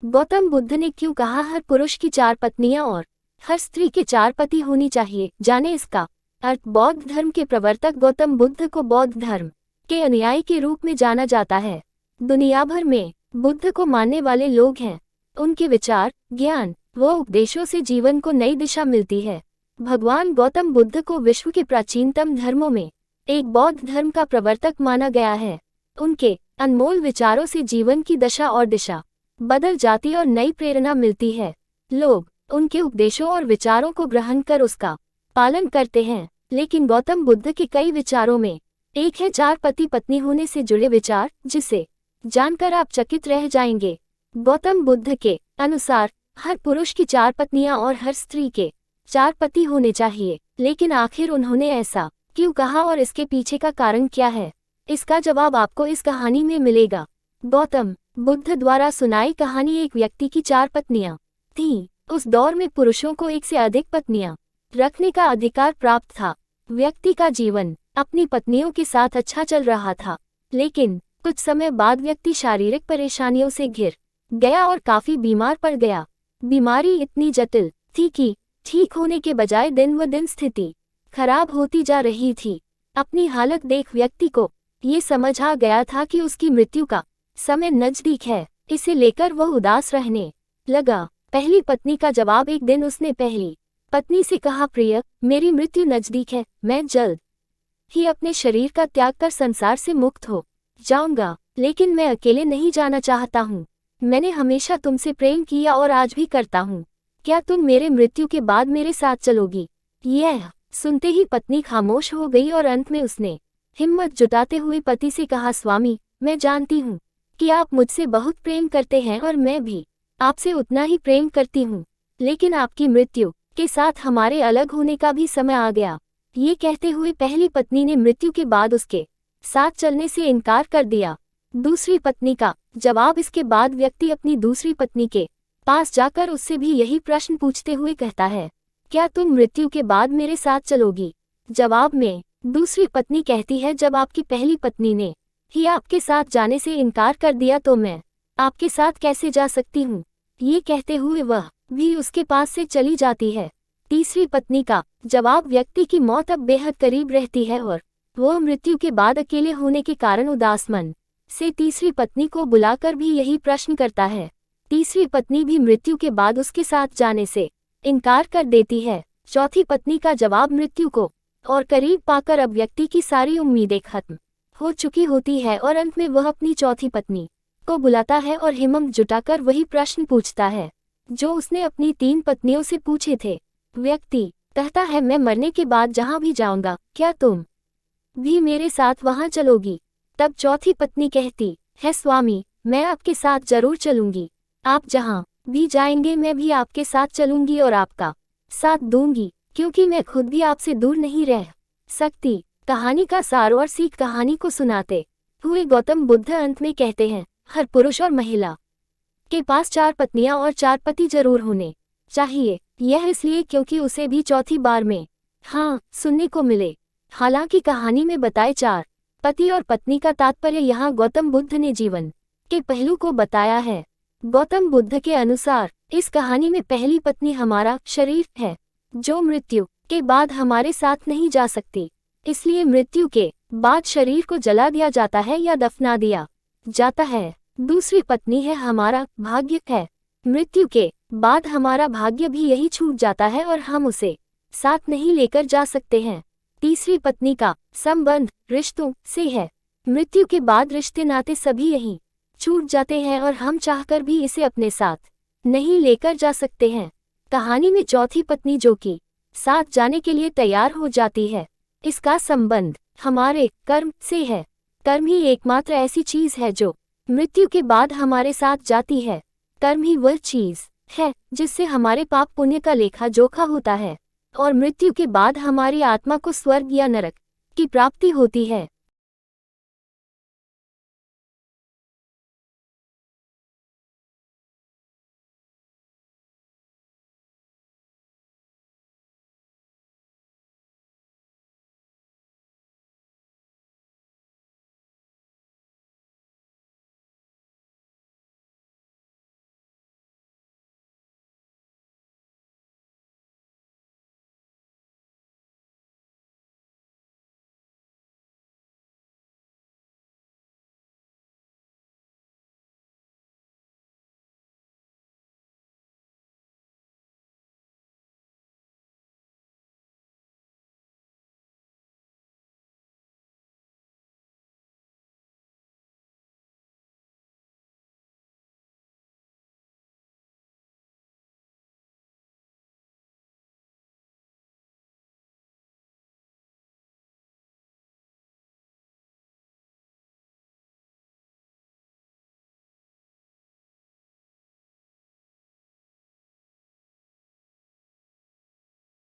गौतम बुद्ध ने क्यों कहा हर पुरुष की 4 पत्नियां और हर स्त्री के 4 पति होनी चाहिए, जाने इसका अर्थ। बौद्ध धर्म के प्रवर्तक गौतम बुद्ध को बौद्ध धर्म के अनुयायी के रूप में जाना जाता है। दुनिया भर में बुद्ध को मानने वाले लोग हैं। उनके विचार, ज्ञान व उपदेशों से जीवन को नई दिशा मिलती है। भगवान गौतम बुद्ध को विश्व के प्राचीनतम धर्मों में एक बौद्ध धर्म का प्रवर्तक माना गया है। उनके अनमोल विचारों से जीवन की दशा और दिशा बदल जाती और नई प्रेरणा मिलती है। लोग उनके उपदेशों और विचारों को ग्रहण कर उसका पालन करते हैं। लेकिन गौतम बुद्ध के कई विचारों में एक है 4 पति पत्नी होने से जुड़े विचार, जिसे जानकर आप चकित रह जाएंगे। गौतम बुद्ध के अनुसार हर पुरुष की 4 पत्नियां और हर स्त्री के 4 पति होने चाहिए। लेकिन आखिर उन्होंने ऐसा क्यों कहा और इसके पीछे का कारण क्या है, इसका जवाब आपको इस कहानी में मिलेगा। गौतम बुद्ध द्वारा सुनाई कहानी। एक व्यक्ति की 4 पत्नियां थीं। उस दौर में पुरुषों को एक से अधिक पत्नियां रखने का अधिकार प्राप्त था। व्यक्ति का जीवन अपनी पत्नियों के साथ अच्छा चल रहा था, लेकिन कुछ समय बाद व्यक्ति शारीरिक परेशानियों से घिर गया और काफी बीमार पड़ गया। बीमारी इतनी जटिल थी कि ठीक होने के बजाय दिन व दिन स्थिति खराब होती जा रही थी। अपनी हालत देख व्यक्ति को ये समझ आ गया था कि उसकी मृत्यु का समय नजदीक है। इसे लेकर वह उदास रहने लगा। पहली पत्नी का जवाब। एक दिन उसने पहली पत्नी से कहा, प्रिय, मेरी मृत्यु नजदीक है। मैं जल्द ही अपने शरीर का त्याग कर संसार से मुक्त हो जाऊंगा, लेकिन मैं अकेले नहीं जाना चाहता हूँ। मैंने हमेशा तुमसे प्रेम किया और आज भी करता हूँ। क्या तुम मेरे मृत्यु के बाद मेरे साथ चलोगी? यह सुनते ही पत्नी खामोश हो गई और अंत में उसने हिम्मत जुटाते हुए पति से कहा, स्वामी, मैं जानती हूँ कि आप मुझसे बहुत प्रेम करते हैं और मैं भी आपसे उतना ही प्रेम करती हूँ, लेकिन आपकी मृत्यु के साथ हमारे अलग होने का भी समय आ गया। ये कहते हुए पहली पत्नी ने मृत्यु के बाद उसके साथ चलने से इनकार कर दिया। दूसरी पत्नी का जवाब। इसके बाद व्यक्ति अपनी दूसरी पत्नी के पास जाकर उससे भी यही प्रश्न पूछते हुए कहता है, क्या तुम मृत्यु के बाद मेरे साथ चलोगी? जवाब में दूसरी पत्नी कहती है, जब आपकी पहली पत्नी ने ही आपके साथ जाने से इनकार कर दिया तो मैं आपके साथ कैसे जा सकती हूँ? ये कहते हुए वह भी उसके पास से चली जाती है। तीसरी पत्नी का जवाब। व्यक्ति की मौत अब बेहद करीब रहती है और वह मृत्यु के बाद अकेले होने के कारण उदास मन से तीसरी पत्नी को बुलाकर भी यही प्रश्न करता है। तीसरी पत्नी भी मृत्यु के बाद उसके साथ जाने से इनकार कर देती है। चौथी पत्नी का जवाब। मृत्यु को और करीब पाकर अब व्यक्ति की सारी उम्मीदें खत्म हो चुकी होती है और अंत में वह अपनी चौथी पत्नी को बुलाता है और हिम्मत जुटाकर वही प्रश्न पूछता है जो उसने अपनी 3 पत्नियों से पूछे थे। व्यक्ति कहता है, मैं मरने के बाद जहां भी जाऊंगा, क्या तुम भी मेरे साथ वहां चलोगी? तब चौथी पत्नी कहती है, स्वामी, मैं आपके साथ जरूर चलूंगी। आप जहां भी जाएंगे मैं भी आपके साथ चलूंगी और आपका साथ दूंगी, क्योंकि मैं खुद भी आपसे दूर नहीं रह सकती। कहानी का सार और सीख। कहानी को सुनाते हुए गौतम बुद्ध अंत में कहते हैं, हर पुरुष और महिला के पास 4 पत्नियां और 4 पति जरूर होने चाहिए। यह इसलिए क्योंकि उसे भी चौथी बार में हाँ सुनने को मिले। हालांकि कहानी में बताए 4 पति और पत्नी का तात्पर्य यहाँ गौतम बुद्ध ने जीवन के पहलू को बताया है। गौतम बुद्ध के अनुसार इस कहानी में पहली पत्नी हमारा शरीर है, जो मृत्यु के बाद हमारे साथ नहीं जा सकती। इसलिए मृत्यु के बाद शरीर को जला दिया जाता है या दफना दिया जाता है। दूसरी पत्नी है हमारा भाग्य है। मृत्यु के बाद हमारा भाग्य भी यही छूट जाता है और हम उसे साथ नहीं लेकर जा सकते हैं। तीसरी पत्नी का संबंध रिश्तों से है। मृत्यु के बाद रिश्ते नाते सभी यहीं छूट जाते हैं और हम चाहकर भी इसे अपने साथ नहीं लेकर जा सकते हैं। कहानी में चौथी पत्नी जो कि साथ जाने के लिए तैयार हो जाती है, इसका संबंध हमारे कर्म से है। कर्म ही एकमात्र ऐसी चीज है जो मृत्यु के बाद हमारे साथ जाती है। कर्म ही वह चीज है जिससे हमारे पाप पुण्य का लेखा जोखा होता है और मृत्यु के बाद हमारी आत्मा को स्वर्ग या नरक की प्राप्ति होती है।